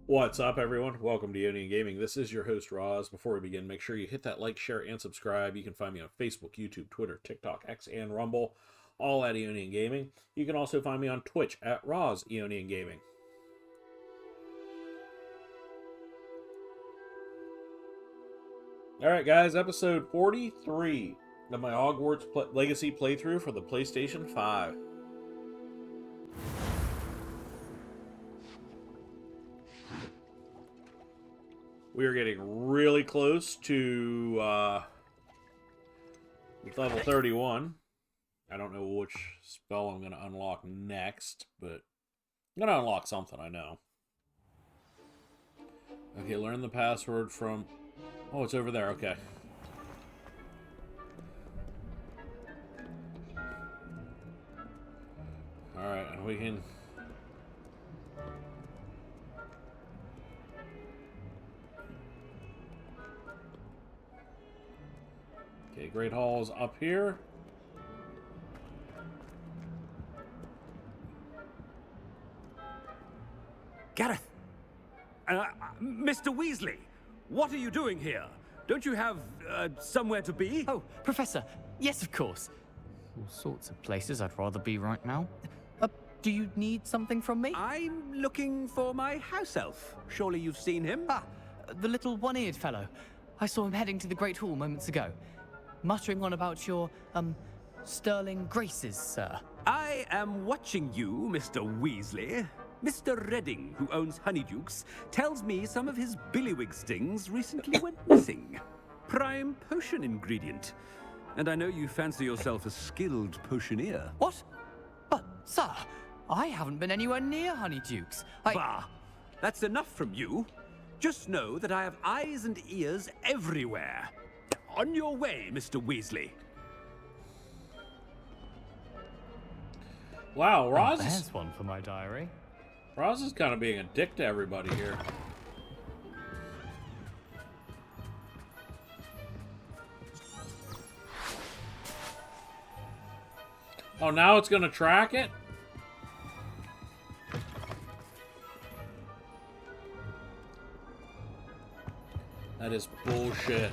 What's up, everyone? Welcome to Ionian Gaming. This is your host, Roz. Before we begin, make sure you hit that like, share, and subscribe. You can find me on Facebook, YouTube, Twitter, TikTok, X, and Rumble, all at Ionian Gaming. You can also find me on Twitch at Roz Ionian Gaming. Alright, guys, episode 43 of my Hogwarts Legacy playthrough for the PlayStation 5. We are getting really close to level 31. I don't know which spell I'm going to unlock next, but I'm going to unlock something, I know. Okay, learn the password from... Oh, it's over there, okay. Alright, and we can... Okay, Great Hall is up here. Gareth! Mr. Weasley! What are you doing here? Don't you have, somewhere to be? Oh, Professor, yes, of course. All sorts of places I'd rather be right now. Do you need something from me? I'm looking for my house elf. Surely you've seen him? Ah, the little one-eared fellow. I saw him heading to the Great Hall moments ago. Muttering on about your, sterling graces, sir. I am watching you, Mr. Weasley. Mr. Redding, who owns Honeydukes, tells me some of his billywig stings recently went missing. Prime potion ingredient. And I know you fancy yourself a skilled potioneer. What? But, sir, I haven't been anywhere near Honeydukes. Bah! That's enough from you. Just know that I have eyes and ears everywhere. On your way, Mr. Weasley. Wow, Roz There's one for my diary. Roz is kind of being a dick to everybody here. Oh, now it's going to track it? That is bullshit.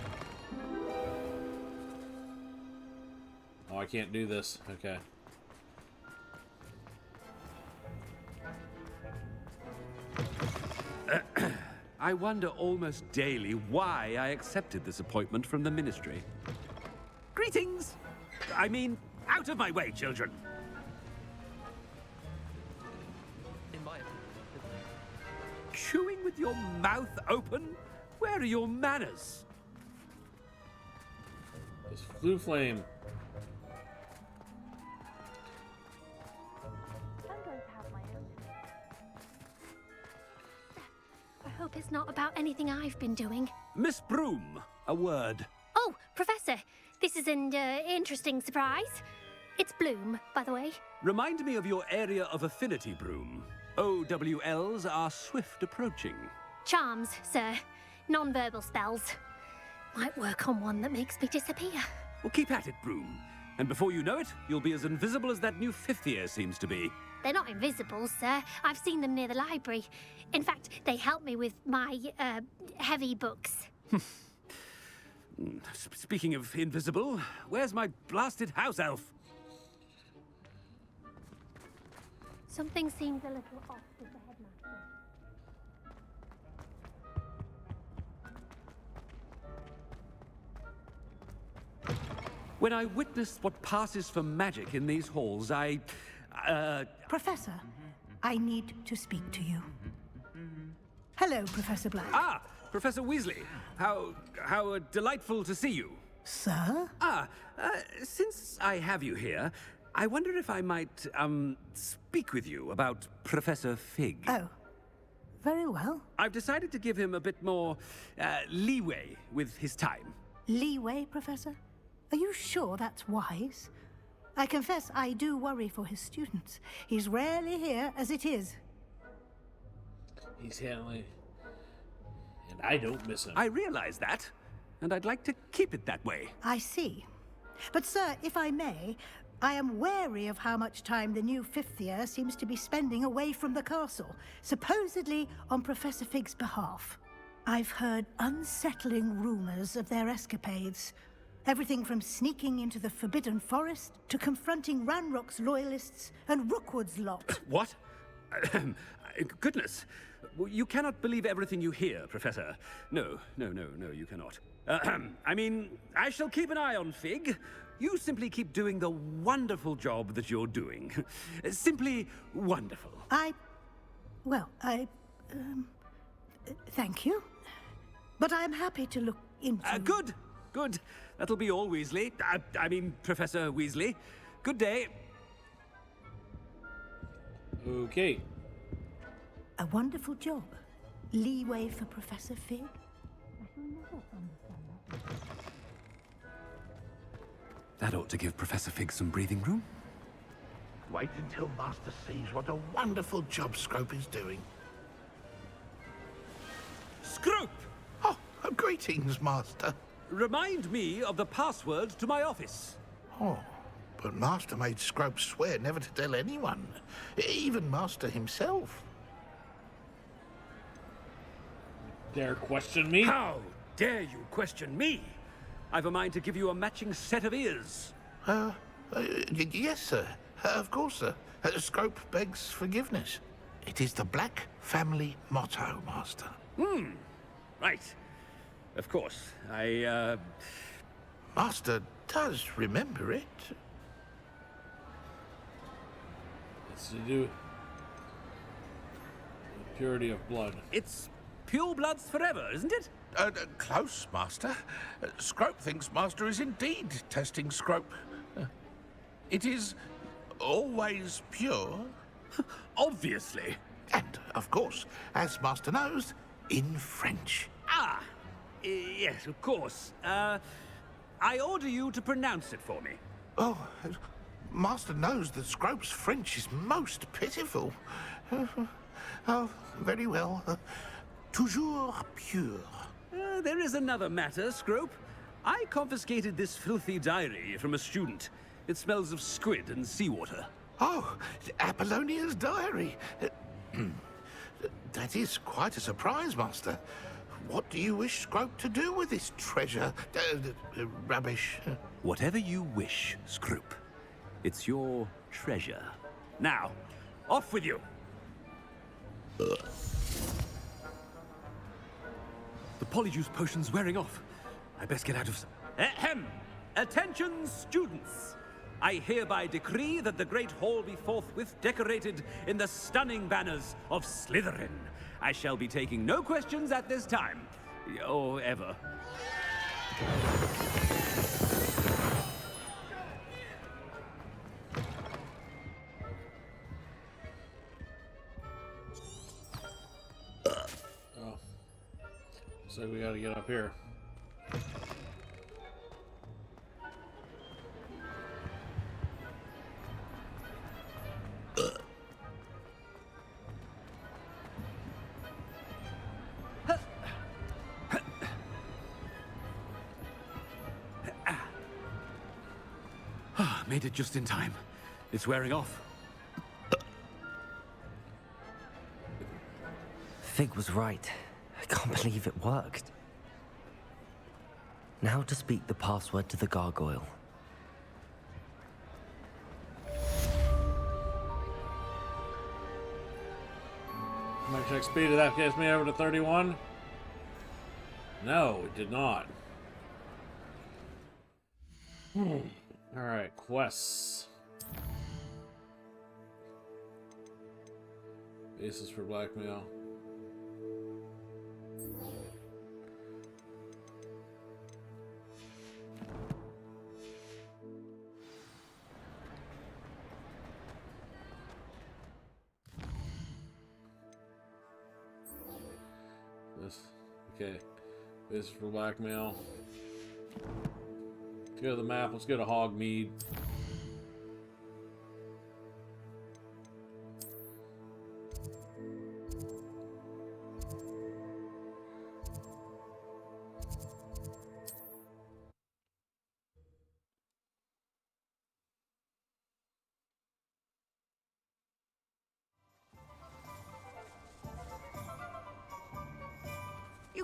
Oh, I can't do this. Okay. I wonder almost daily why I accepted this appointment from the Ministry. Greetings! I mean, out of my way, children! Chewing with your mouth open? Where are your manners? This Blue Flame. I hope it's not about anything I've been doing. Miss Broom, a word. Oh, Professor, this is an interesting surprise. It's Bloom, by the way. Remind me of your area of affinity, Broom. OWLs are swift approaching. Charms, sir. Non-verbal spells. Might work on one that makes me disappear. Well, keep at it, Broom. And before you know it, you'll be as invisible as that new fifth year seems to be. They're not invisible, sir. I've seen them near the library. In fact, they help me with my, heavy books. Speaking of invisible, where's my blasted house elf? Something seems a little off with the headmaster. When I witnessed what passes for magic in these halls, Professor, I need to speak to you. Hello, Professor Black. Ah, Professor Weasley. How delightful to see you. Sir? Since I have you here, I wonder if I might, speak with you about Professor Fig. Oh, very well. I've decided to give him a bit more, leeway with his time. Leeway, Professor? Are you sure that's wise? I confess I do worry for his students. He's rarely here as it is. He's handling... And I don't miss him. I realize that, and I'd like to keep it that way. I see. But, sir, if I may, I am wary of how much time the new fifth year seems to be spending away from the castle, supposedly on Professor Fig's behalf. I've heard unsettling rumors of their escapades. Everything from sneaking into the Forbidden Forest to confronting Ranrock's loyalists and Rookwood's lot. What? Goodness. You cannot believe everything you hear, Professor. No, you cannot. I mean, I shall keep an eye on Fig. You simply keep doing the wonderful job that you're doing. Simply wonderful. Thank you. But I'm happy to look into... Good. That'll be all, Weasley. I mean, Professor Weasley. Good day. Okay. A wonderful job. Leeway for Professor Fig. That ought to give Professor Fig some breathing room. Wait until Master sees what a wonderful job Scrope is doing. Scrope! Oh, greetings, Master. Remind me of the password to my office. Oh, but Master made Scrope swear never to tell anyone, even Master himself. Dare question me? How dare you question me? I've a mind to give you a matching set of ears. Yes, sir. Of course, sir. Scrope begs forgiveness. It is the Black family motto, Master. Right. Of course. Master does remember it. It's to do with purity of blood. It's pure bloods forever, isn't it? Close, Master. Scrope thinks Master is indeed testing Scrope. It is always pure. Obviously. And, of course, as Master knows, in French. Yes, of course. I order you to pronounce it for me. Oh, Master knows that Scrope's French is most pitiful. Oh, very well. Toujours pure. There is another matter, Scrope. I confiscated this filthy diary from a student. It smells of squid and seawater. Oh, Apollonia's diary. That is quite a surprise, Master. What do you wish Scrope to do with this treasure? Rubbish. Whatever you wish, Scrope. It's your treasure. Now, off with you. The Polyjuice potion's wearing off. I best get out of... Ahem! Attention, students! I hereby decree that the Great Hall be forthwith decorated in the stunning banners of Slytherin. I shall be taking no questions at this time. Or ever. Oh. So we gotta get up here. Made it just in time. It's wearing off. Fig was right. I can't believe it worked. Now to speak the password to the gargoyle. My check speed, did that gets me over to 31? No, it did not. Alright, quests. Basis for blackmail. This, okay. Basis for blackmail. Let's go to the map. Let's go to Hogmead.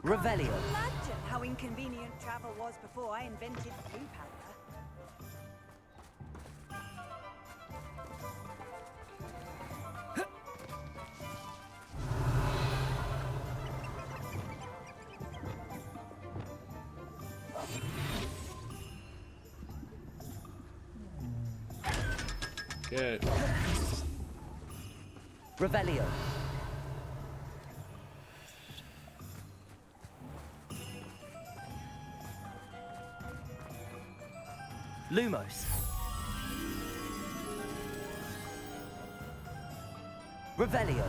You can't Revelio. imagine how inconvenient travel was before I invented blue powder. Good. Revelio. Lumos. Revelio.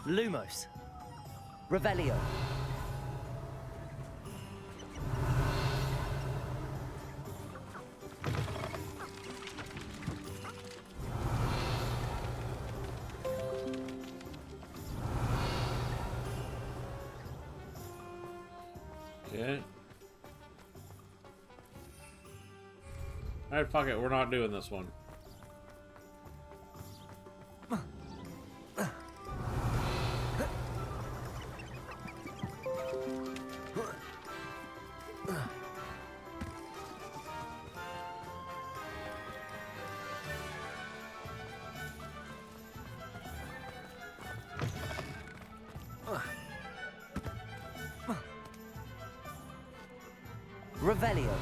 Lumos. Revelio. Okay. Alright, fuck it. We're not doing this one. Revelio.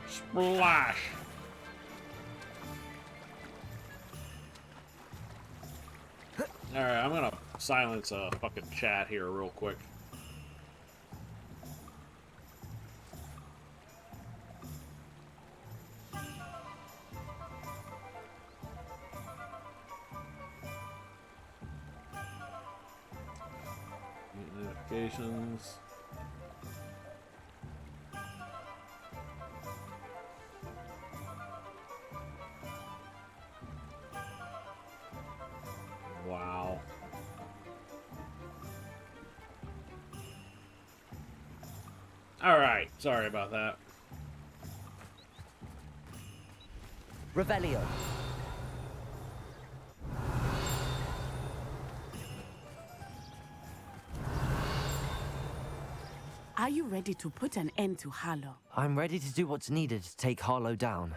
Splash! Alright, I'm gonna silence a fucking chat here real quick. Notifications. Wow. Alright, sorry about that. Revelio. Are you ready to put an end to Harlow? I'm ready to do what's needed to take Harlow down.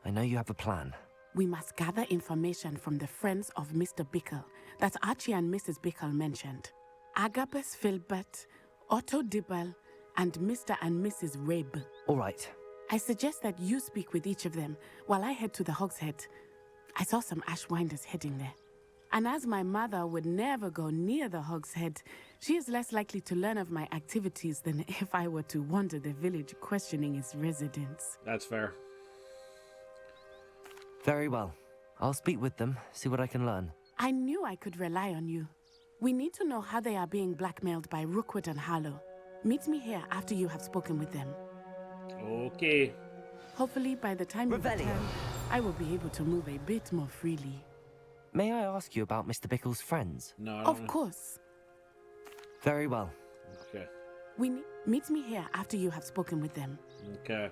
I know you have a plan. We must gather information from the friends of Mr. Bickle that Archie and Mrs. Bickle mentioned. Agabus Filbert, Otto Dibble, and Mr. and Mrs. Rabe. All right. I suggest that you speak with each of them while I head to the Hogshead. I saw some Ashwinders heading there. And as my mother would never go near the Hogshead, she is less likely to learn of my activities than if I were to wander the village questioning its residents. That's fair. Very well. I'll speak with them, see what I can learn. I knew I could rely on you. We need to know how they are being blackmailed by Rookwood and Harlow. Meet me here after you have spoken with them. Okay. Hopefully, by the time you Revelio. return, I will be able to move a bit more freely. May I ask you about Mr. Bickle's friends? No, I don't Of know. course. Very well. Okay. Meet me here after you have spoken with them. Okay.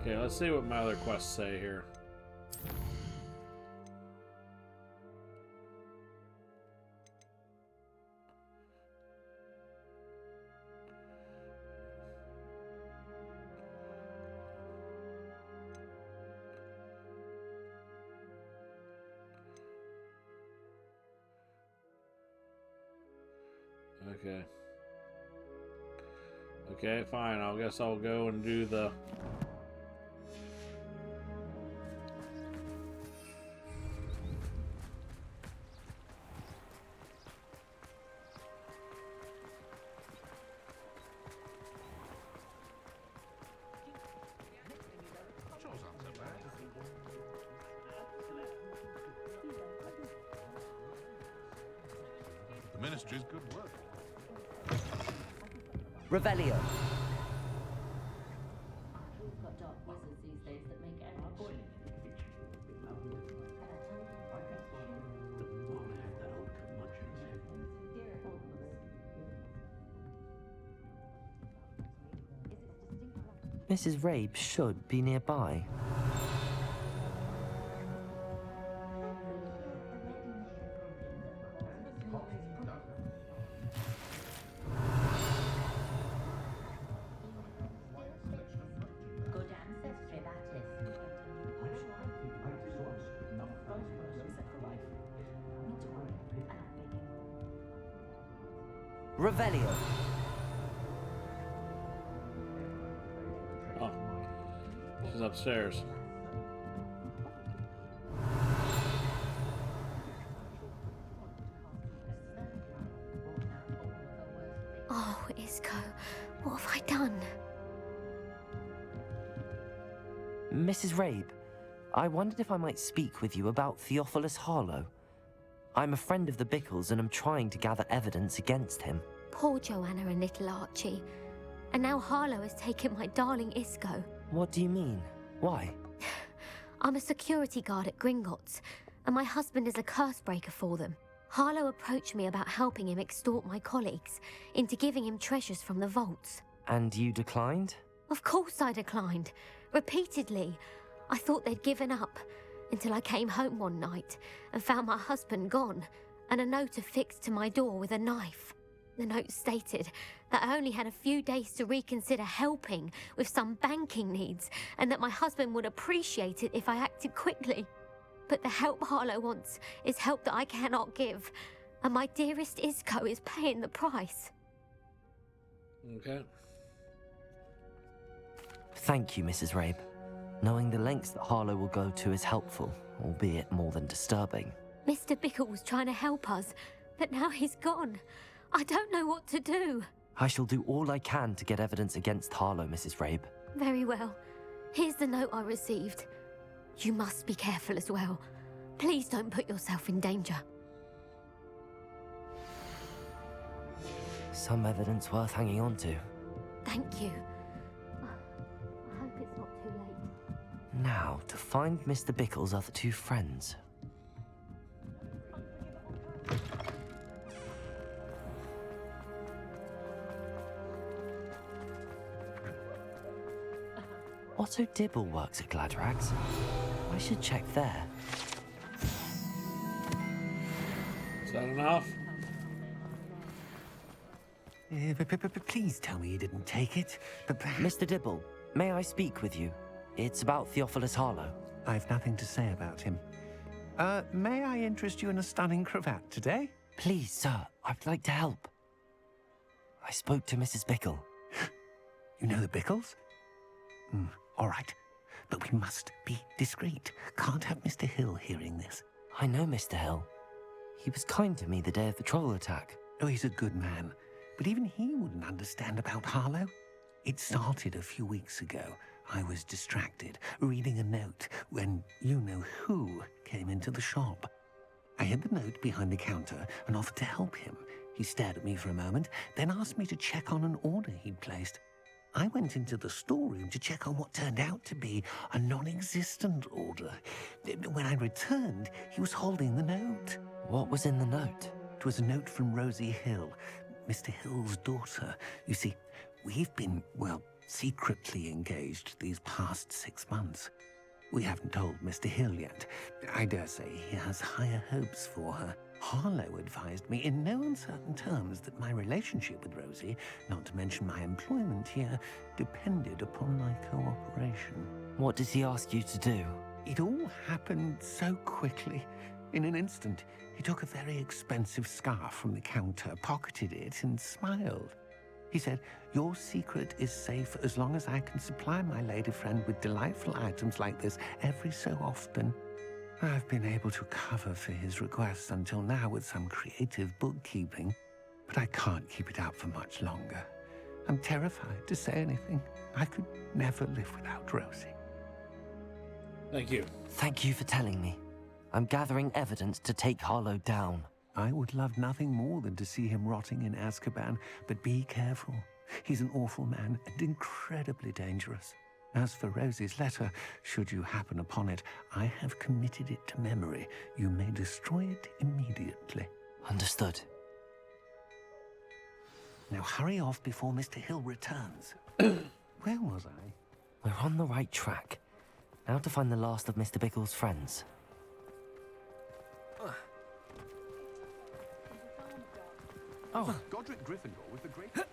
Okay, let's see what my other quests say here. Okay. Okay, fine. I guess I'll go and do the... The ministry's good work. Revelio. We've got dark wizards these days that make every Mrs. Rabe should be nearby. Revelio. Oh. She's upstairs. Oh, Isco, what have I done? Mrs. Rabe, I wondered if I might speak with you about Theophilus Harlow. I'm a friend of the Bickles and I'm trying to gather evidence against him. Poor Joanna and little Archie. And now Harlow has taken my darling Isco. What do you mean? Why? I'm a security guard at Gringotts, and my husband is a curse breaker for them. Harlow approached me about helping him extort my colleagues into giving him treasures from the vaults. And you declined? Of course I declined. Repeatedly. I thought they'd given up, until I came home one night and found my husband gone, and a note affixed to my door with a knife. The note stated that I only had a few days to reconsider helping with some banking needs, and that my husband would appreciate it if I acted quickly. But the help Harlow wants is help that I cannot give, and my dearest Isco is paying the price. Okay. Thank you, Mrs. Rabe. Knowing the lengths that Harlow will go to is helpful, albeit more than disturbing. Mr. Bickle was trying to help us, but now he's gone. I don't know what to do. I shall do all I can to get evidence against Harlow, Mrs. Rabe. Very well. Here's the note I received. You must be careful as well. Please don't put yourself in danger. Some evidence worth hanging on to. Thank you. I hope it's not too late. Now, to find Mr. Bickle's other two friends. Otto Dibble works at Gladrags. I should check there. Is that enough? Please tell me you didn't take it. Mr. Dibble, may I speak with you? It's about Theophilus Harlow. I've nothing to say about him. May I interest you in a stunning cravat today? Please, sir, I'd like to help. I spoke to Mrs. Bickle. You know the Bickles? All right. But we must be discreet. Can't have Mr. Hill hearing this. I know Mr. Hill. He was kind to me the day of the troll attack. Oh, he's a good man. But even he wouldn't understand about Harlow. It started a few weeks ago. I was distracted, reading a note, when you-know-who came into the shop. I hid the note behind the counter and offered to help him. He stared at me for a moment, then asked me to check on an order he'd placed. I went into the storeroom to check on what turned out to be a non-existent order. When I returned, he was holding the note. What was in the note? It was a note from Rosie Hill, Mr. Hill's daughter. You see, we've been, secretly engaged these past 6 months. We haven't told Mr. Hill yet. I dare say he has higher hopes for her. Harlow advised me in no uncertain terms that my relationship with Rosie, not to mention my employment here, depended upon my cooperation. What did he ask you to do? It all happened so quickly. In an instant, he took a very expensive scarf from the counter, pocketed it, and smiled. He said, "Your secret is safe as long as I can supply my lady friend with delightful items like this every so often." I've been able to cover for his requests until now with some creative bookkeeping, but I can't keep it up for much longer. I'm terrified to say anything. I could never live without Rosie. Thank you. Thank you for telling me. I'm gathering evidence to take Harlow down. I would love nothing more than to see him rotting in Azkaban, but be careful. He's an awful man and incredibly dangerous. As for Rosie's letter, should you happen upon it, I have committed it to memory. You may destroy it immediately. Understood. Now hurry off before Mr. Hill returns. Where was I? We're on the right track. Now to find the last of Mr. Bickle's friends. Oh, Godric Gryffindor was the great steward.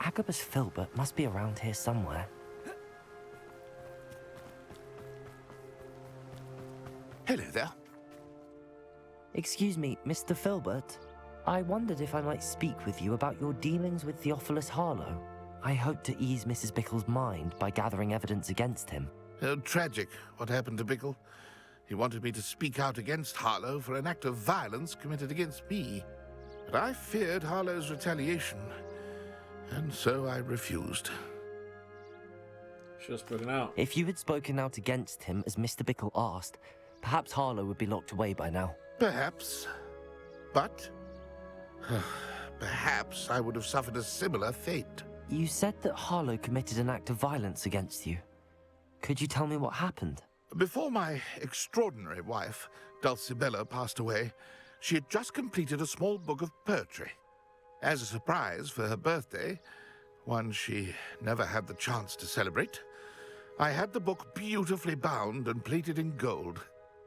Agabus Filbert must be around here somewhere. Hello there. Excuse me, Mr. Filbert. I wondered if I might speak with you about your dealings with Theophilus Harlow. I hope to ease Mrs. Bickle's mind by gathering evidence against him. Tragic what happened to Bickle. He wanted me to speak out against Harlow for an act of violence committed against me. But I feared Harlow's retaliation, and so I refused. Should have spoken out. If you had spoken out against him as Mr. Bickle asked, perhaps Harlow would be locked away by now. Perhaps. But perhaps I would have suffered a similar fate. You said that Harlow committed an act of violence against you. Could you tell me what happened? Before my extraordinary wife, Dulcibella, passed away, she had just completed a small book of poetry. As a surprise for her birthday, one she never had the chance to celebrate, I had the book beautifully bound and plated in gold.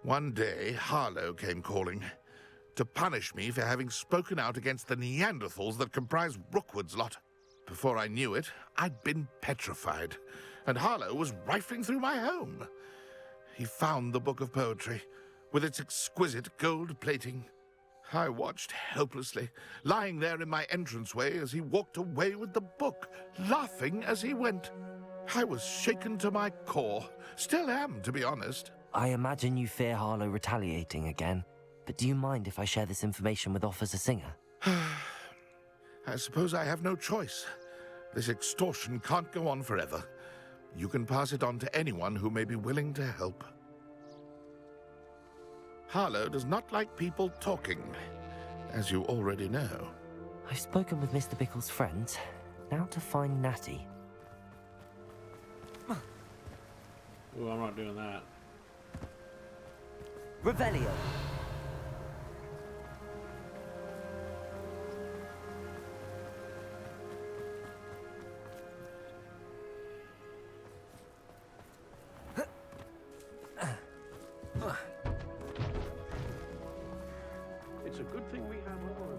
One day, Harlow came calling to punish me for having spoken out against the Neanderthals that comprise Rookwood's lot. Before I knew it, I'd been petrified, and Harlow was rifling through my home. He found the book of poetry, with its exquisite gold plating. I watched helplessly, lying there in my entranceway as he walked away with the book, laughing as he went. I was shaken to my core. Still am, to be honest. I imagine you fear Harlow retaliating again, but do you mind if I share this information with Officer Singer? I suppose I have no choice. This extortion can't go on forever. You can pass it on to anyone who may be willing to help. Harlow does not like people talking, as you already know. I've spoken with Mr. Bickle's friends. Now to find Natty. Ooh, I'm not doing that. Revelio. It's a good thing we have all of them.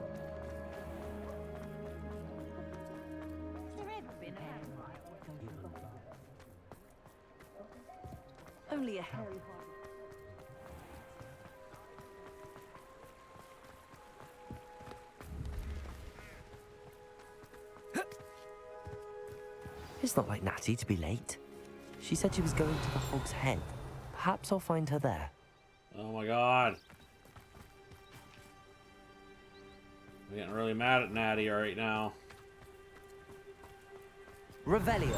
Has there ever been a Only a Harry Potter. It's not like Natty to be late. She said she was going to the Hog's Head. Perhaps I'll find her there. Oh my god. I'm getting really mad at Natty right now. Revelio.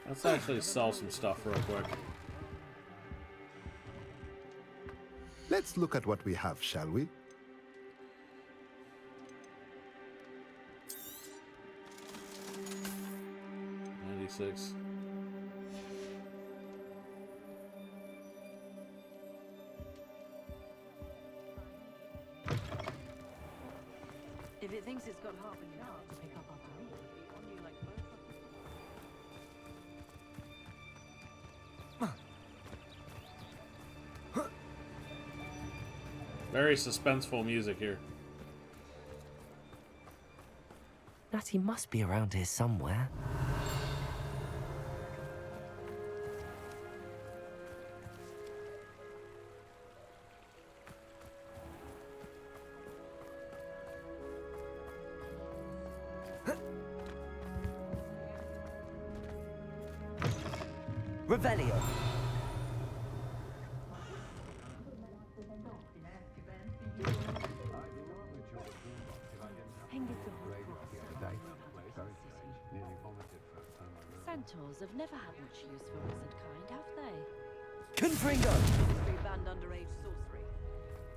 Let's actually sell some stuff real quick. Let's look at what we have, shall we? $96. If it thinks it's got half a yard to pick up after me, it'll be on you like both of them. Very suspenseful music here. Natty must be around here somewhere. Revelio. centaurs have never had much use for wizard kind, have they? Confringo! Free banned underage sorcery.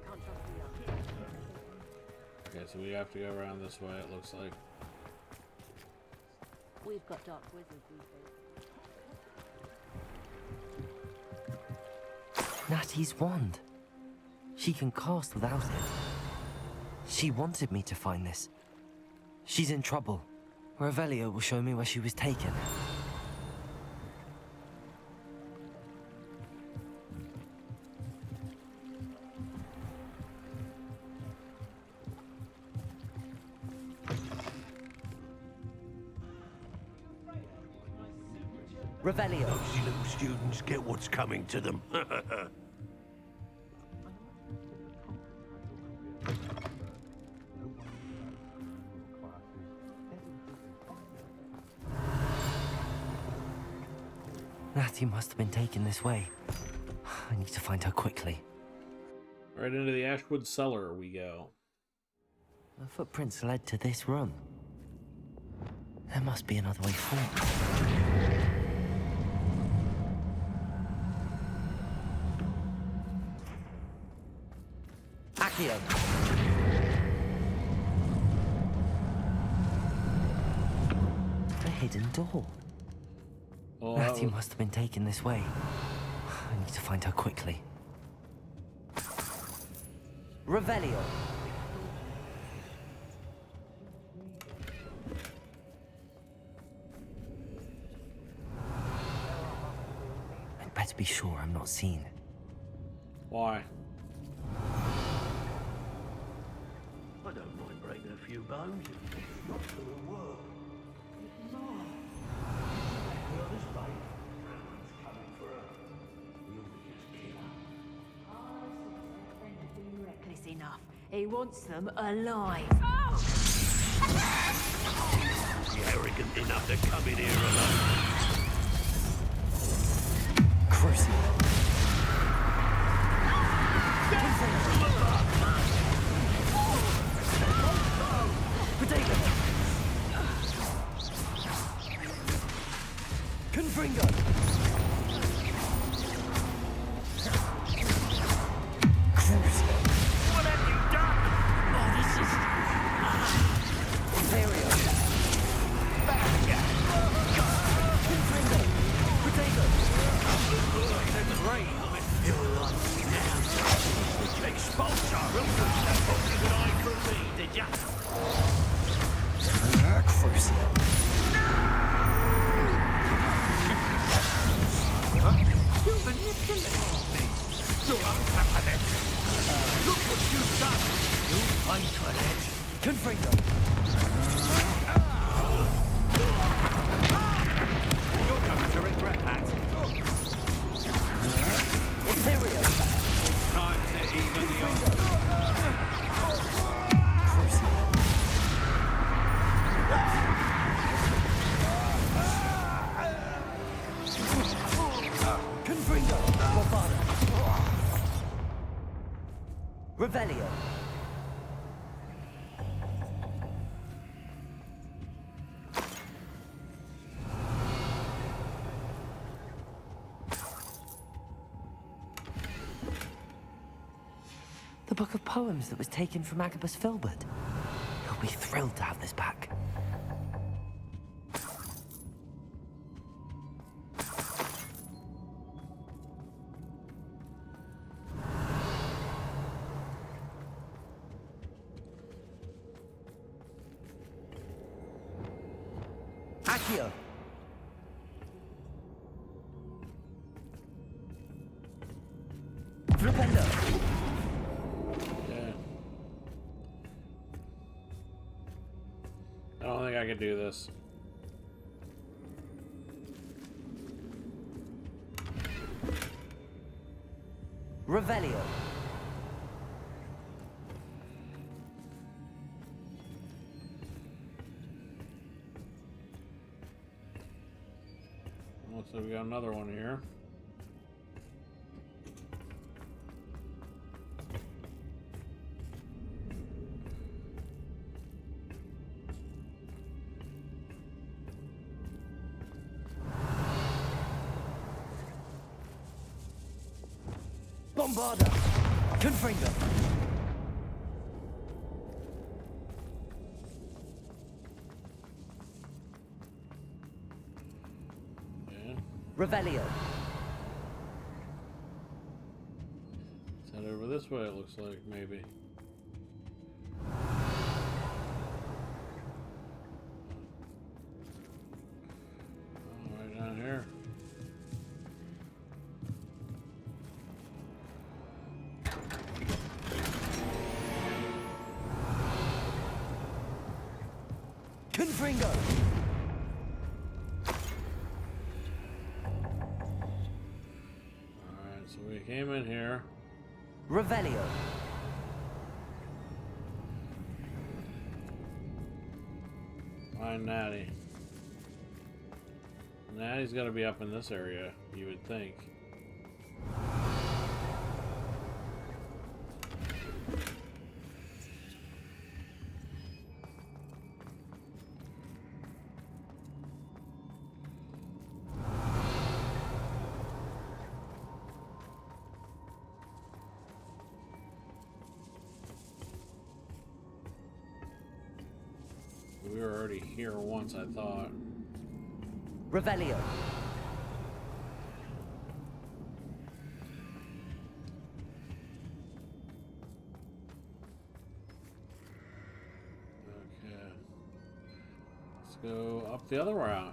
Can't trust the young. Okay, so we have to go around this way, it looks like. We've got dark wizards these days. Natty's wand. She can cast without it. She wanted me to find this. She's in trouble. Revelio will show me where she was taken. Revelio. Those little students get what's coming to them. Natty must have been taken this way. I need to find her quickly. Right into the Ashwood cellar we go. The footprints led to this room. There must be another way forward. Accio! A hidden door. Oh, Natty must have been taken this way. I need to find her quickly. Revelio. I'd better be sure I'm not seen. Why? I don't mind breaking a few bones. Not for the world. Reckless enough. He wants them alive. You're arrogant enough to come in here alone. Crucible. Potato. Confringo. Crucible. What have you done? Oh, this is... Ontario. Confringo. Potato. The brain, I feel like now. Expulsar. That's what you and I could read, did ya? Crucible. You manipulated me. You're unpathetic. Look what you've done. You'll pay for it. Confringo. You're going to regret that. Ontario. Time to even the odds. Confringo. Bovada. Revelio. The book of poems that was taken from Agabus Filbert. He'll be thrilled to have this back. Accio. Flipendo. Yeah. I don't think I can do this. Revelio. Looks like we got another one here. Bombarda! Confringo! Yeah. Revelio. Let's head over this way, it looks like, maybe. Oh, right down here. Confringo! Alright, so we came in here. Revelio. Find Natty. Natty's got to be up in this area, you would think. We were already here once, I thought. Revelio. Okay. Let's go up the other route.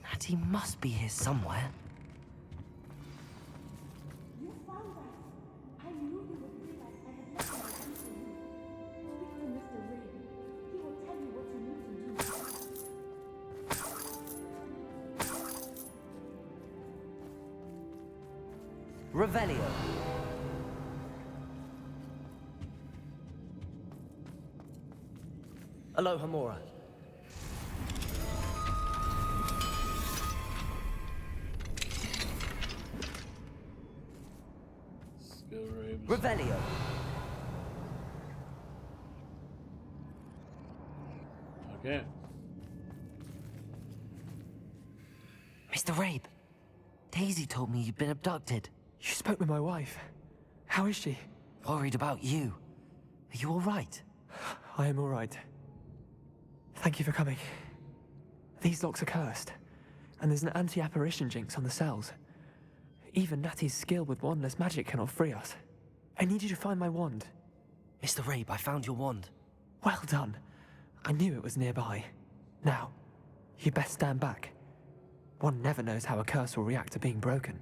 Natty must be here somewhere. You found us. I knew you would bring us. I had left my key for you. Speak to Mr. Ray. He will tell you what you need to do. Revelio. Aloha Mora. Skill Raves. Revelio. Okay. Mr. Rabe, Daisy told me you'd been abducted. You spoke with my wife. How is she? Worried about you. Are you all right? I am all right. Thank you for coming. These locks are cursed, and there's an anti-apparition jinx on the cells. Even Natty's skill with wandless magic cannot free us. I need you to find my wand. Mr. Rabe, I found your wand. Well done. I knew it was nearby. Now, you best stand back. One never knows how a curse will react to being broken.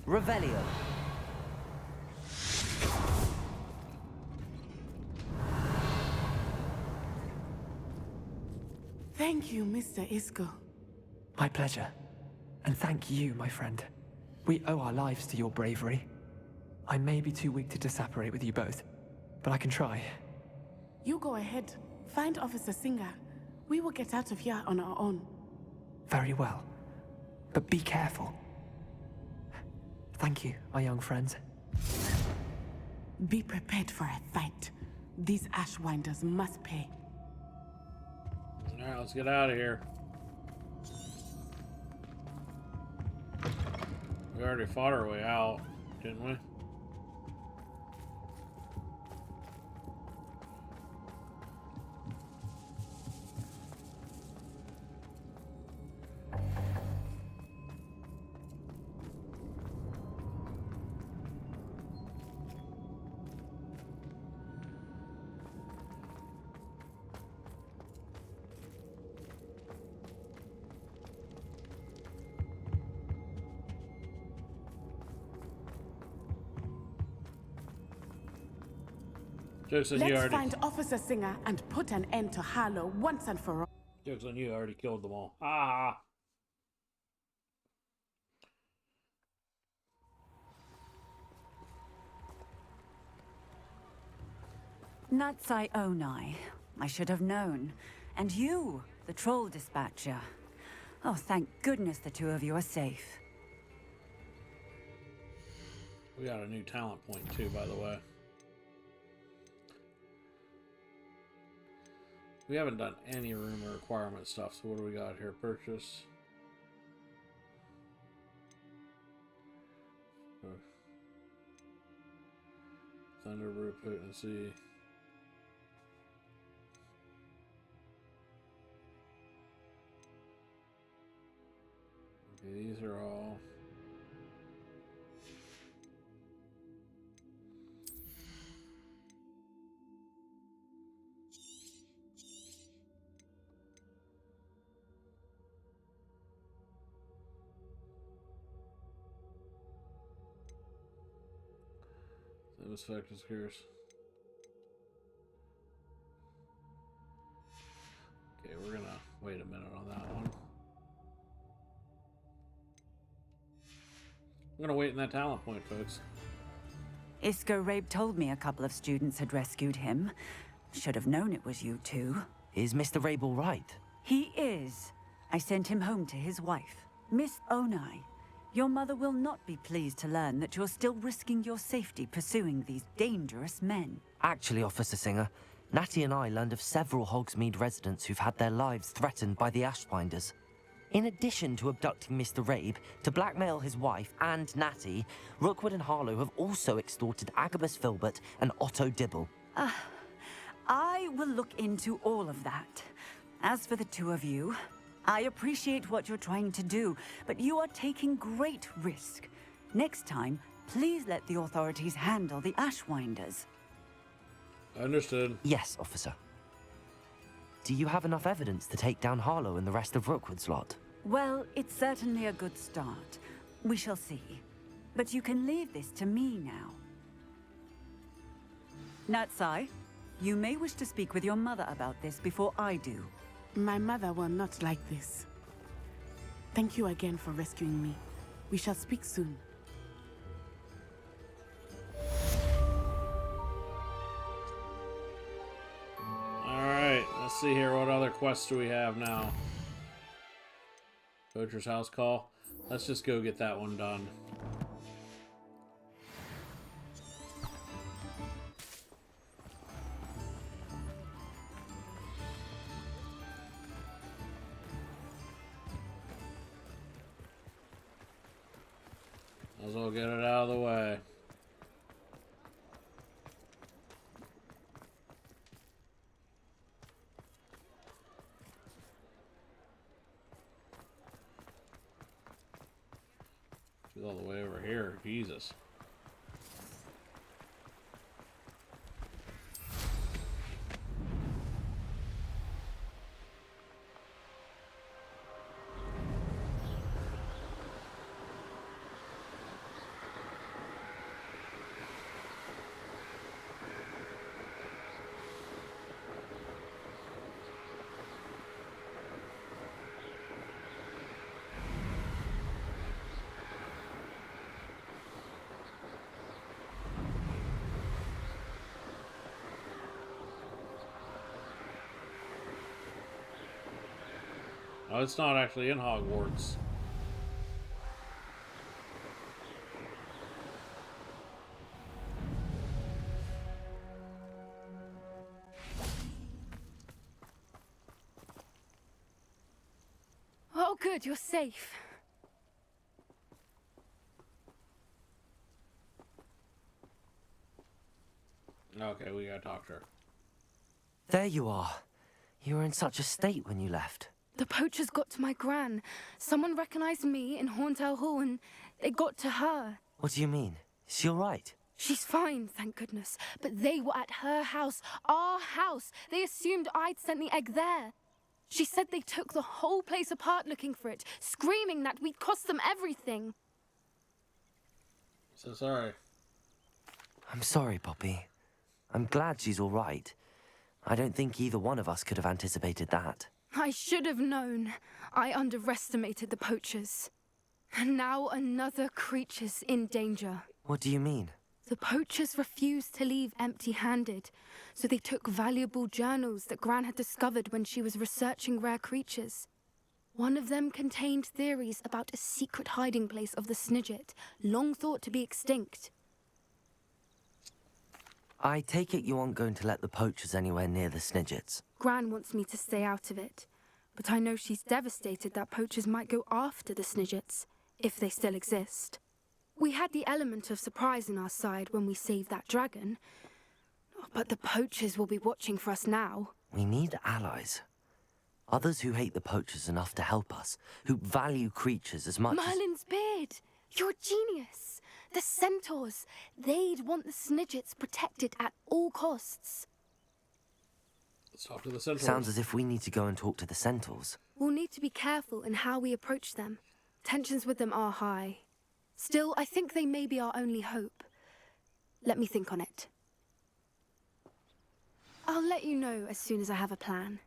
Revelio. Thank you, Mr. Isco. My pleasure. And thank you, my friend. We owe our lives to your bravery. I may be too weak to disapparate with you both, but I can try. You go ahead. Find Officer Singer. We will get out of here on our own. Very well. But be careful. Thank you, my young friends. Be prepared for a fight. These Ashwinders must pay. Alright, let's get out of here. We already fought our way out, didn't we? Joke's on you Let's already. find Officer Singer and put an end to Harlow once and for all. Joke's on you, I already killed them all. Ah! Natsai Onai. I should have known. And you, the troll dispatcher. Oh, thank goodness the two of you are safe. We got a new talent point too, by the way. We haven't done any room or requirement stuff, so what do we got here? Purchase. Thunderbird potency. Okay, these are all. Those factors scarce. Okay, we're gonna wait a minute on that one. I'm gonna wait in that talent point, folks. Isco Rabe told me a couple of students had rescued him. Should have known it was you two. Is Mr. Rabe all right? He is. I sent him home to his wife. Miss Onai, your mother will not be pleased to learn that you're still risking your safety pursuing these dangerous men. Actually, Officer Singer, Natty and I learned of several Hogsmeade residents who've had their lives threatened by the Ashbinders. In addition to abducting Mr. Rabe, to blackmail his wife and Natty, Rookwood and Harlow have also extorted Agabus Filbert and Otto Dibble. I will look into all of that. As for the two of you, I appreciate what you're trying to do, but you are taking great risk. Next time, please let the authorities handle the Ashwinders. Understood. Yes, officer. Do you have enough evidence to take down Harlow and the rest of Rookwood's lot? Well, it's certainly a good start. We shall see. But you can leave this to me now. Natsai, you may wish to speak with your mother about this before I do. My mother will not like this. Thank you again for rescuing me. We shall speak soon. Alright, let's see here. What other quests do we have now? Poacher's house call. Let's just go get that one done. Might as well get it out of the way. She's all the way over here. Jesus. Oh, it's not actually in Hogwarts. Oh, good, you're safe. Okay, we gotta talk to her. There you are. You were in such a state when you left. The poachers got to my gran. Someone recognized me in Horntail Hall and they got to her. What do you mean? Is she all right? She's fine, thank goodness. But they were at her house, our house. They assumed I'd sent the egg there. She said they took the whole place apart looking for it, screaming that we'd cost them everything. So sorry. I'm sorry, Poppy. I'm glad she's all right. I don't think either one of us could have anticipated that. I should have known. I underestimated the poachers. And now another creature's in danger. What do you mean? The poachers refused to leave empty-handed, so they took valuable journals that Gran had discovered when she was researching rare creatures. One of them contained theories about a secret hiding place of the Snidget, long thought to be extinct. I take it you aren't going to let the poachers anywhere near the Snidgets. Gran wants me to stay out of it, but I know she's devastated that poachers might go after the Snidgets, if they still exist. We had the element of surprise on our side when we saved that dragon, but the poachers will be watching for us now. We need allies. Others who hate the poachers enough to help us, who value creatures as much Merlin's beard! You're a genius! The centaurs! They'd want the Snidgets protected at all costs. Let's talk to the centaurs. Sounds as if we need to go and talk to the centaurs. We'll need to be careful in how we approach them. Tensions with them are high. Still, I think they may be our only hope. Let me think on it. I'll let you know as soon as I have a plan.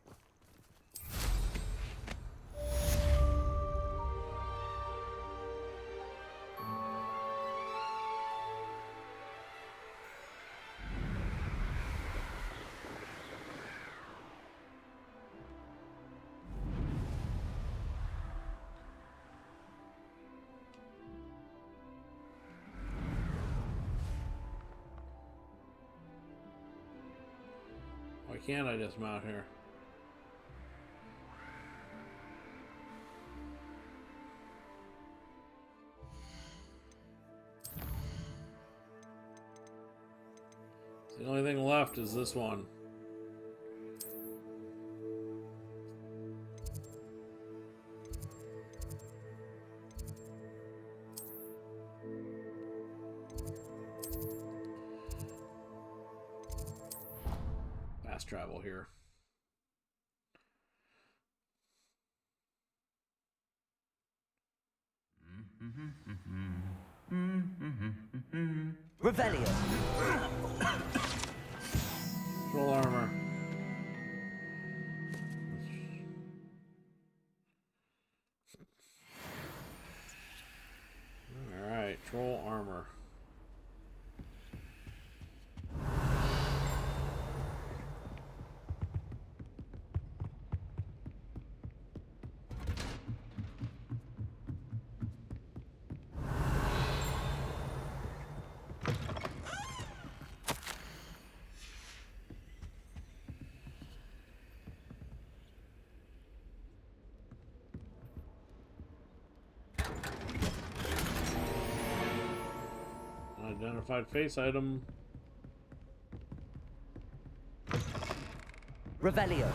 Why can't I just mount here? The only thing left is this one. Fast travel here. Revelio. Full armor. Alright, troll armor. Identified face item. Revelio.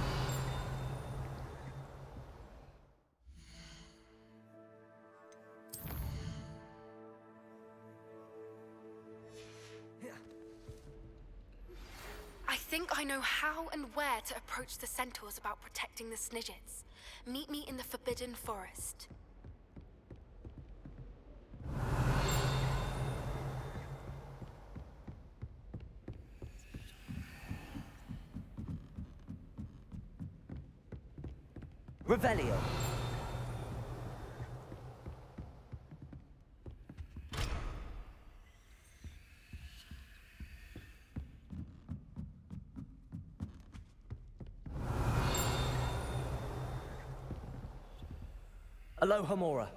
I think I know how and where to approach the centaurs about protecting the Snidgets. Meet me in the Forbidden Forest. Revelio. Aloha Mora.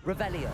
Revelio.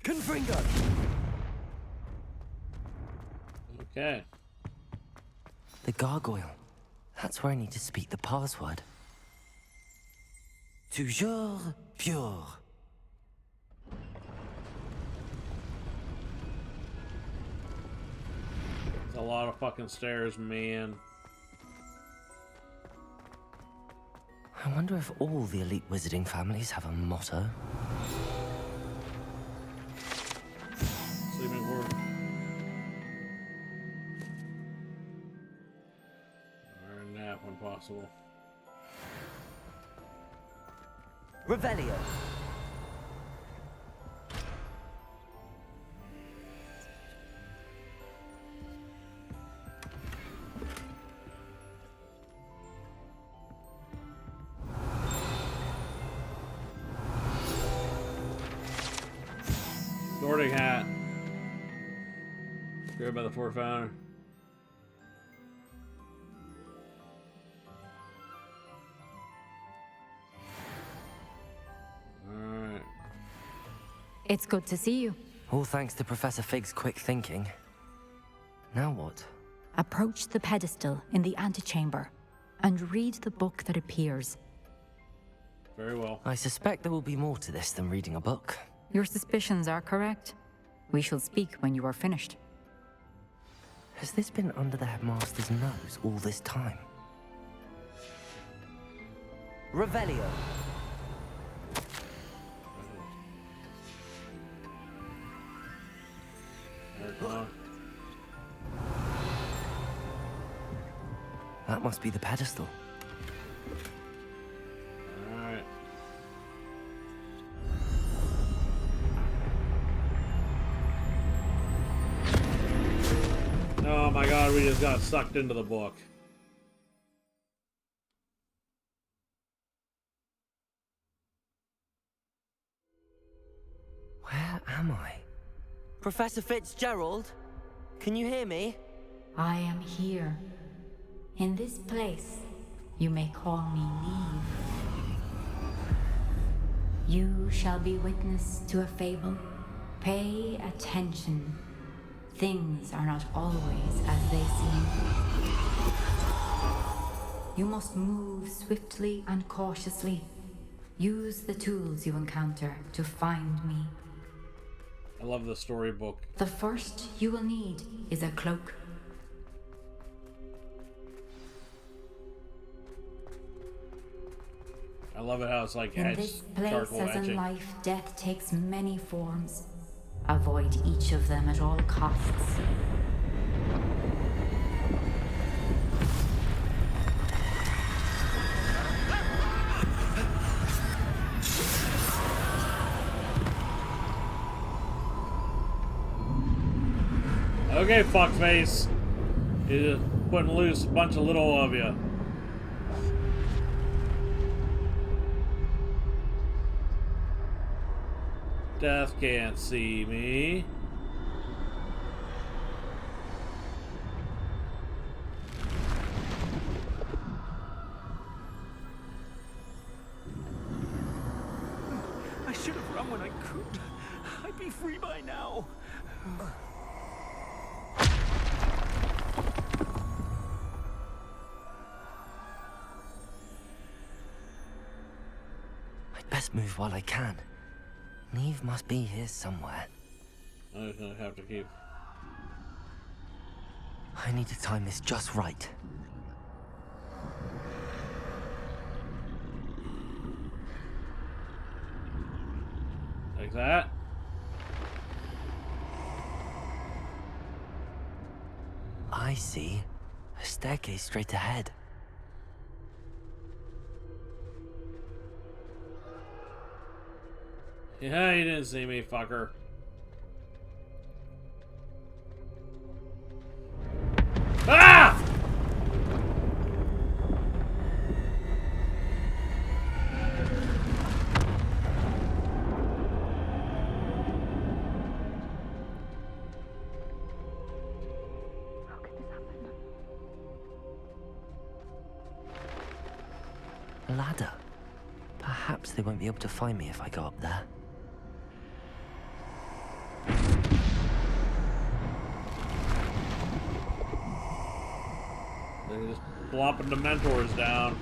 Confringo. Okay. The gargoyle. That's where I need to speak the password. Toujours pure. A lot of fucking stairs, man. I wonder if all the elite wizarding families have a motto. Sleeping quarters. Or a nap when possible. Revelio. Sorting hat. Created by the four founder. Alright. It's good to see you. All thanks to Professor Fig's quick thinking. Now what? Approach the pedestal in the antechamber and read the book that appears. Very well. I suspect there will be more to this than reading a book. Your suspicions are correct. We shall speak when you are finished. Has this been under the headmaster's nose all this time? Revelio. That must be the pedestal. Alright. Oh my god, we just got sucked into the book. Where am I? Professor Fitzgerald? Can you hear me? I am here. In this place, you may call me Neve. You shall be witness to a fable. Pay attention. Things are not always as they seem. You must move swiftly and cautiously. Use the tools you encounter to find me. I love the storybook. The first you will need is a cloak. I love it how it's like In this place, charcoal as in etching. life, death takes many forms. Avoid each of them at all costs. Okay, fuckface. You're just putting loose a bunch of little of you. Death can't see me. I should have run when I could. I'd be free by now. I'd best move while I can. Neve must be here somewhere. I'm just gonna have to keep. I need to time this just right. Like that. I see. A staircase straight ahead. Yeah, you didn't see me, fucker. Ah! A ladder. Perhaps they won't be able to find me if I go up there. They're just plopping the mentors down.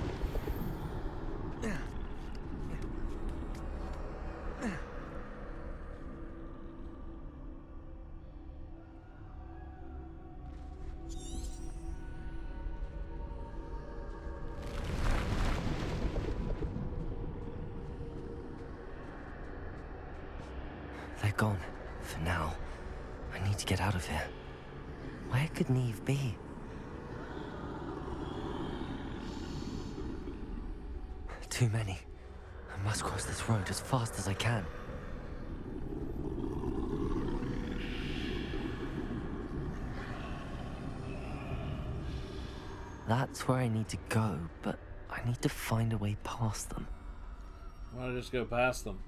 They're gone. For now. I need to get out of here. Where could Neve be? Too many. I must cross this road as fast as I can. That's where I need to go, but I need to find a way past them. Why don't I just go past them?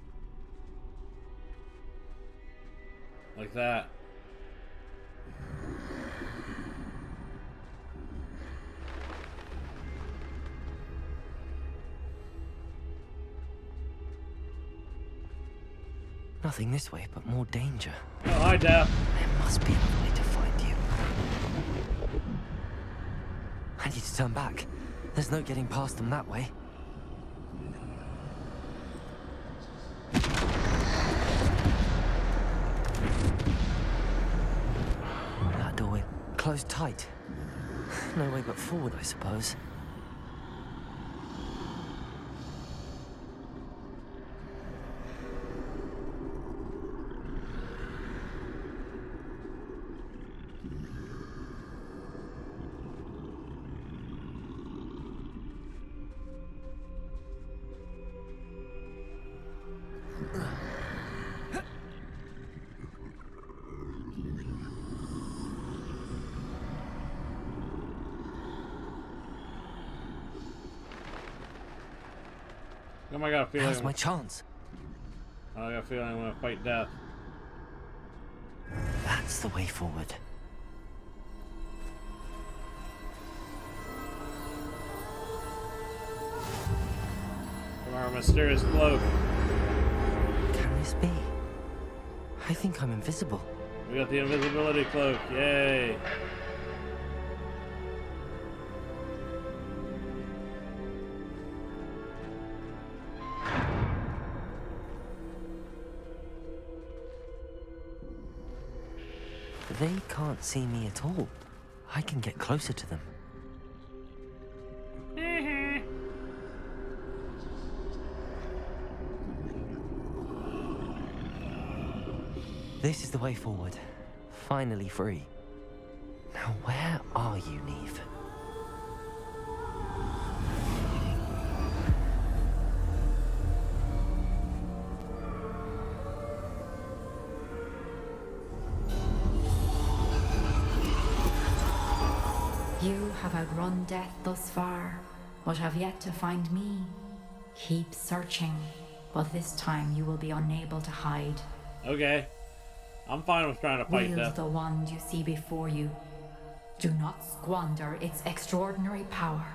Like that. Nothing this way, but more danger. Oh, hi, Daph. There must be another way to find you. I need to turn back. There's no getting past them that way. That doorway closed tight. No way but forward, I suppose. I got a feeling. Now's my chance. I got a feeling I'm gonna fight death. That's the way forward. From our mysterious cloak. Can this be? I think I'm invisible. We got the invisibility cloak. Yay! They can't see me at all. I can get closer to them. This is the way forward. Finally free. Now where are you, Neve? You have outrun death thus far, but have yet to find me. Keep searching, but this time you will be unable to hide. Okay. I'm fine with trying to fight Wield death. the wand you see before you. Do not squander its extraordinary power.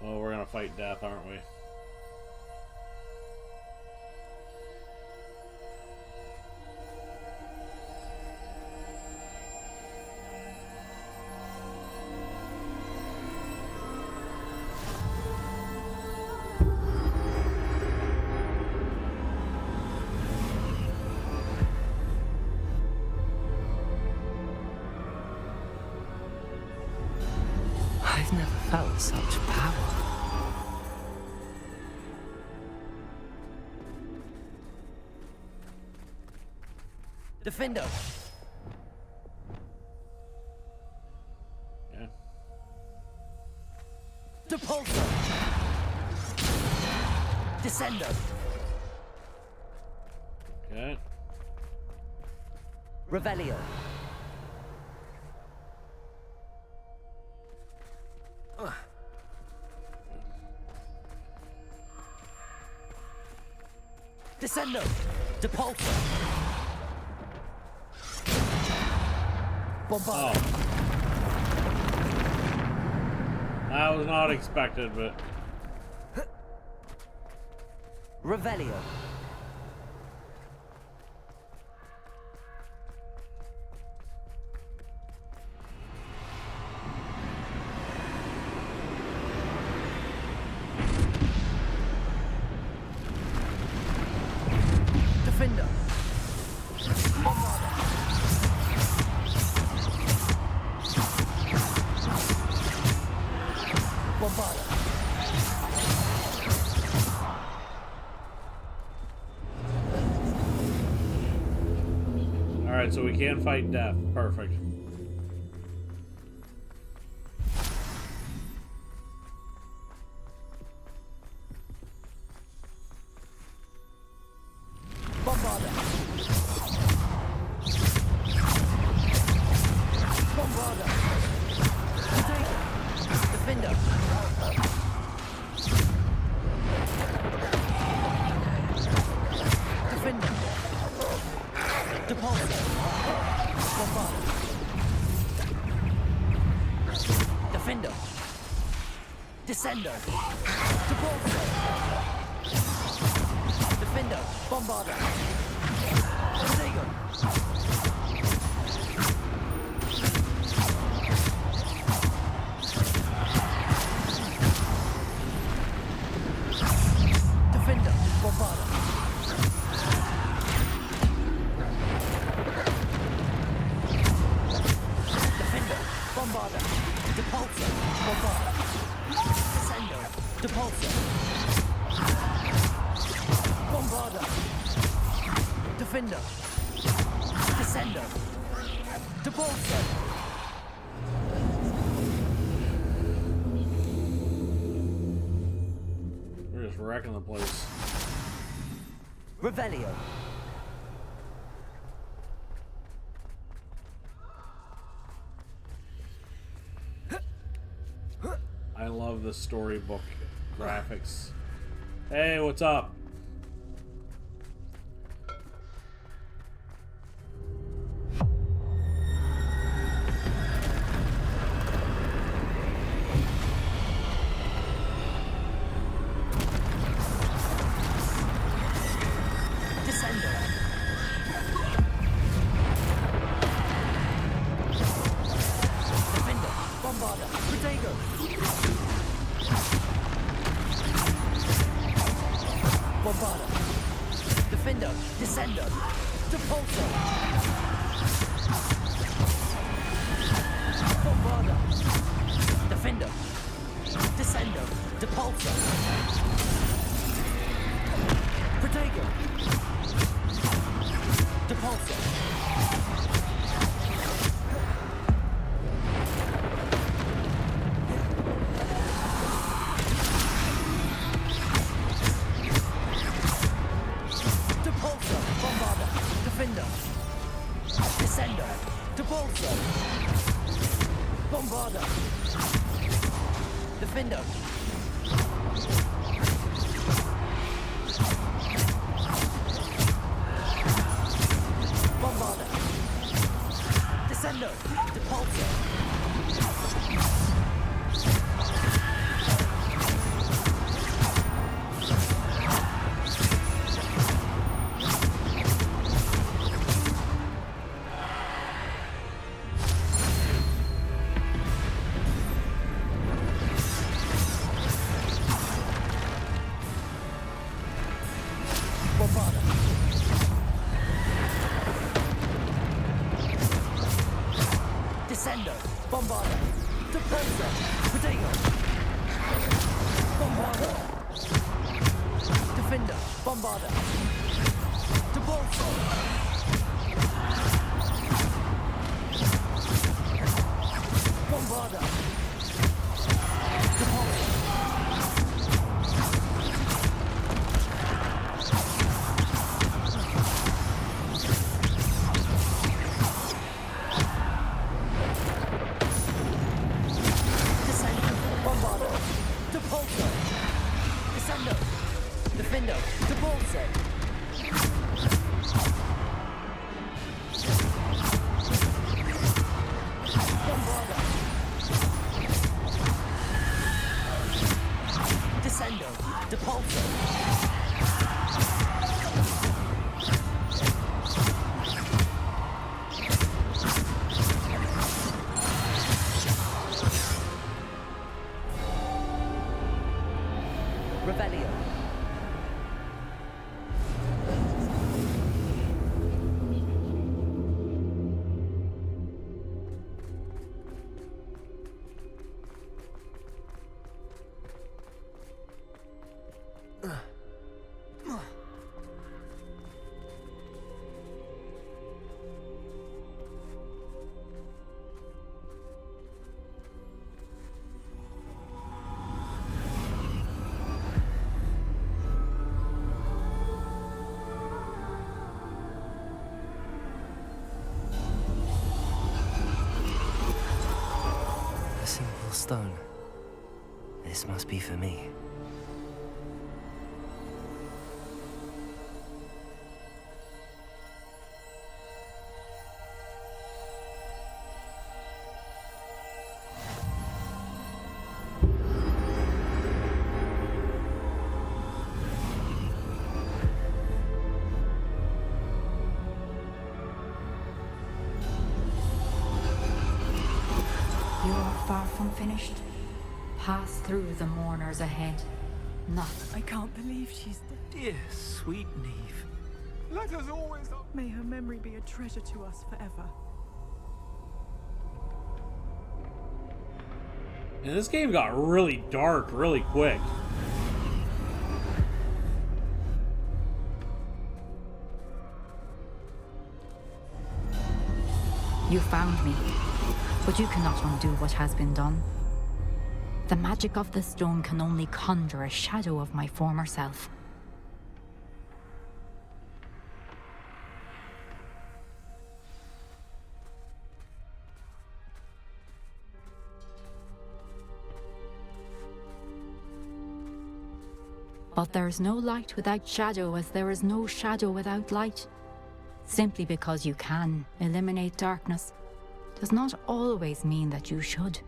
Well, we're gonna fight death, aren't we? I've never felt such power. Defender! Yeah. Depulsor! Descender! Okay. Revelio! Descendo! Depulsor! Bombard! Oh. That was not expected, but... Revelio! Defender! Bombarder! Bombarder! Alright, so we can fight death. Perfect. Bombarder. Bombarder. Defender. Defender. Depulsor. Bombarder. Defender. Descender. Depulsor. Defender. Bombarder. Protego. Defender. Bombarder. Defender. Bombarder. Depulsor. Bombarder. Descender. Depulsor. Bombarder. Defender. Descender. Depulsor. We're just wrecking the place. Revelio. I love the storybook graphics. Hey, what's up? Descender. Defender. Bombarder. Protego. Bombarder. Defender. Descender. Depulsor. Bombarder. Defender. Descender. Depulsor. Protego. Depulsor. Depulsor. Bombarder. Defender. Descender. Depulsor. Bombarder. Defender. Bombarder. Descender. Depulsor. Bombarder. Descender. Bombarder. Depulsor. Protego. Bombarder. Defender. Bombarder. Depulsor. Bombarder. Depulsor. Descender. Bombarder. Depulsor. Descender. Defender. Depulsor. stone. This must be for me. You are far from finished. Pass through the mourners ahead. Not. I can't believe she's dead. Dear, sweet Neve. Let us always. May her memory be a treasure to us forever. And this game got really dark really quick. You found me, but you cannot undo what has been done. The magic of the stone can only conjure a shadow of my former self. But there is no light without shadow, as there is no shadow without light. Simply because you can eliminate darkness does not always mean that you should.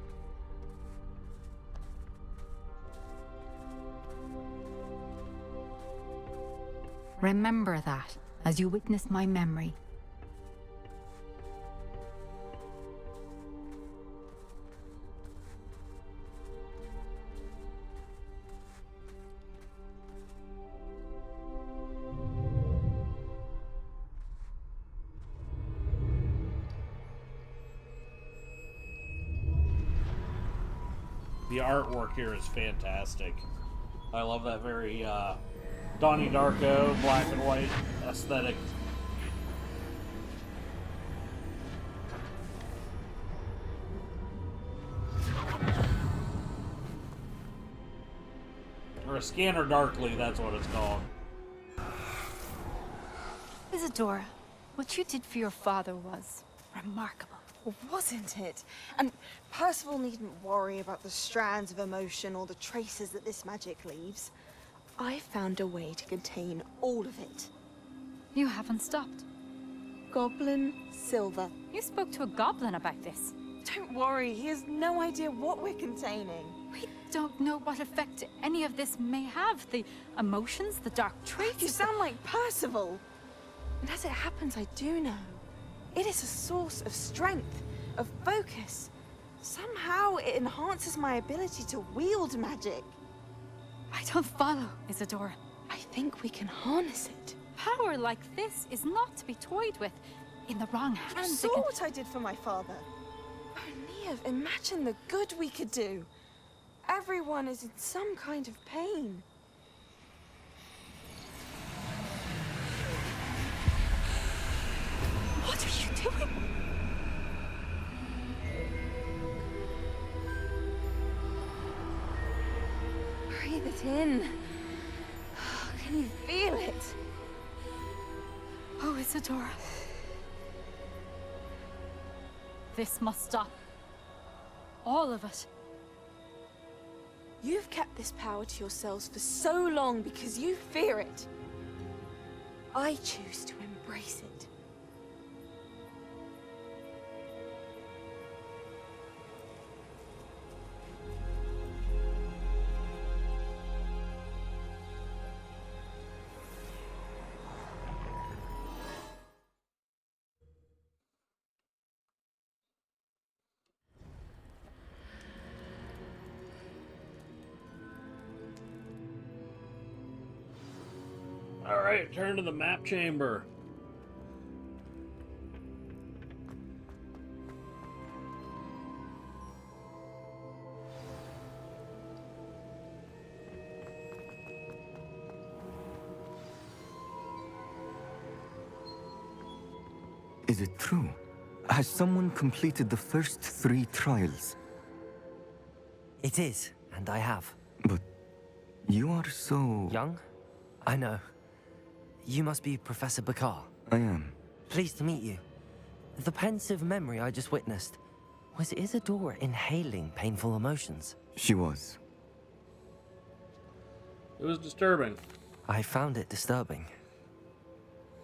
Remember that as you witness my memory. The artwork here is fantastic. I love that very Donnie Darko, black and white aesthetic. Or a Scanner Darkly, that's what it's called. Isadora, what you did for your father was remarkable. Wasn't it? And Percival needn't worry about the strands of emotion or the traces that this magic leaves. I found a way to contain all of it. You haven't stopped. Goblin Silver. You spoke to a goblin about this. Don't worry, he has no idea what we're containing. We don't know what effect any of this may have. The emotions, the dark traits. You sound like Percival. And as it happens, I do know. It is a source of strength, of focus. Somehow it enhances my ability to wield magic. I don't follow, Isadora. I think we can harness it. Power like this is not to be toyed with. In the wrong hands, You saw what I did for my father. Oh, Neve, imagine the good we could do. Everyone is in some kind of pain. What are you doing? Breathe it in. Can you feel it? Oh, Isadora. This must stop. All of it. You've kept this power to yourselves for so long because you fear it. I choose to embrace it. Alright, turn to the map chamber. Is it true? Has someone completed the first 3 trials? It is, and I have. But you are so... Young? I know. You must be Professor Bakar. I am. Pleased to meet you. The pensive memory I just witnessed. Was Isadora inhaling painful emotions? She was. It was disturbing. I found it disturbing.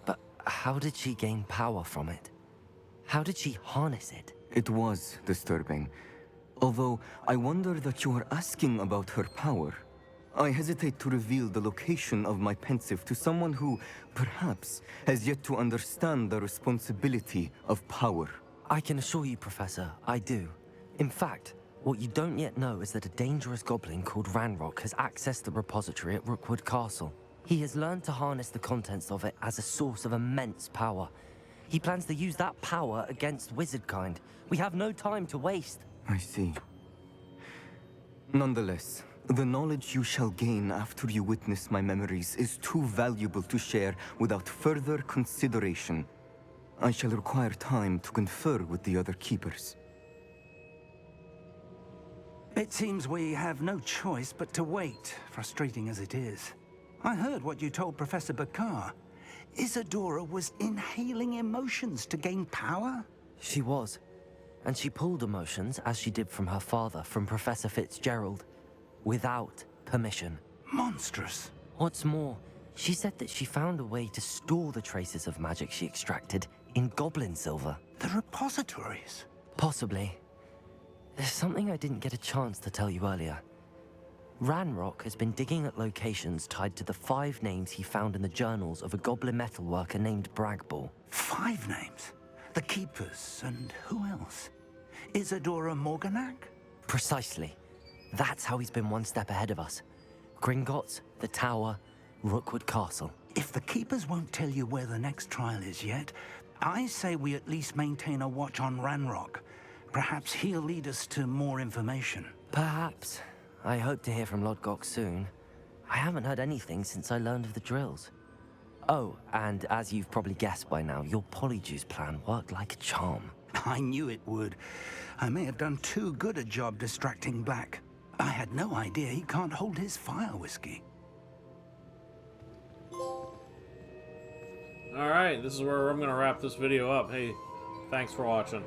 But how did she gain power from it? How did she harness it? It was disturbing. Although, I wonder that you are asking about her power. I hesitate to reveal the location of my pensive to someone who, perhaps, has yet to understand the responsibility of power. I can assure you, Professor, I do. In fact, what you don't yet know is that a dangerous goblin called Ranrock has accessed the repository at Rookwood Castle. He has learned to harness the contents of it as a source of immense power. He plans to use that power against wizardkind. We have no time to waste. I see. Nonetheless, the knowledge you shall gain after you witness my memories is too valuable to share without further consideration. I shall require time to confer with the other keepers. It seems we have no choice but to wait, frustrating as it is. I heard what you told Professor Bakar. Isadora was inhaling emotions to gain power? She was. And she pulled emotions, as she did from her father, from Professor Fitzgerald, without permission. Monstrous. What's more, she said that she found a way to store the traces of magic she extracted in goblin silver. The repositories? Possibly. There's something I didn't get a chance to tell you earlier. Ranrock has been digging at locations tied to the 5 names he found in the journals of a goblin metalworker named Bragball. 5 names? The Keepers, and who else? Isadora Morganac? Precisely. That's how he's been one step ahead of us. Gringotts, the Tower, Rookwood Castle. If the Keepers won't tell you where the next trial is yet, I say we at least maintain a watch on Ranrock. Perhaps he'll lead us to more information. Perhaps. I hope to hear from Lodgok soon. I haven't heard anything since I learned of the drills. Oh, and as you've probably guessed by now, your Polyjuice plan worked like a charm. I knew it would. I may have done too good a job distracting Black. I had no idea he can't hold his fire whiskey. Alright, this is where I'm going to wrap this video up. Hey, thanks for watching.